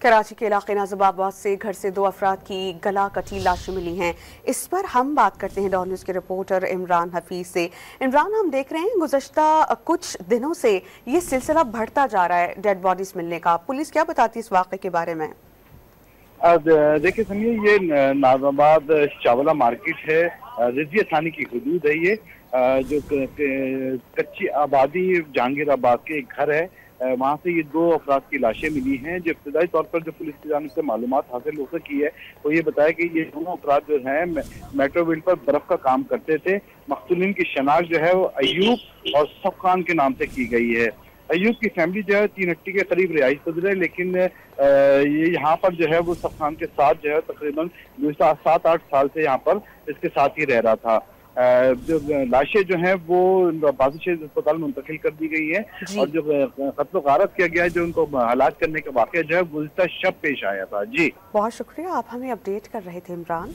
कराची के इलाके नाजिबाबाद से घर से 2 अफराद की गला कटी लाशें मिली हैं। इस पर हम बात करते हैं डॉन न्यूज़ के रिपोर्टर इमरान हफीज से। इमरान, हम देख रहे हैं गुज़श्ता कुछ दिनों से ये सिलसिला बढ़ता जा रहा है डेड बॉडीज मिलने का। पुलिस क्या बताती है इस वाक़े के बारे में? देखिए सुनिए, ये नाजिबाबाद चावला मार्केट है, रिजविया थाने की हुदूद है। ये जो कच्ची आबादी जहांगीराबाद के एक घर है, वहाँ से ये 2 अफराद की लाशें मिली हैं। जो इब्तदाई तौर पर जो पुलिस की जानिब से मालूमात हासिल हो सकी है वो ये बताया कि ये दोनों अफराद जो हैं मेट्रोविल पर बर्फ का काम करते थे। मक़तूलिन की शनाख्त जो है वो अयूब और सफ खान के नाम से की गई है। अयूब की फैमिली जो है 3 हट्टी के करीब रिहाइश पजर है, लेकिन ये यहाँ पर जो है वो सफ खान के साथ जो है तकरीबन 7-8 साल से यहाँ पर इसके साथ ही रह रहा था। जो लाशें जो हैं वो बाज़ शहीद अस्पताल मुंतकिल कर दी गई है और जो कत्ल गारत किया गया है, जो उनको हलाक करने का वाक़या जो है गुज़िश्ता शब पेश आया था। जी, बहुत शुक्रिया, आप हमें अपडेट कर रहे थे इमरान।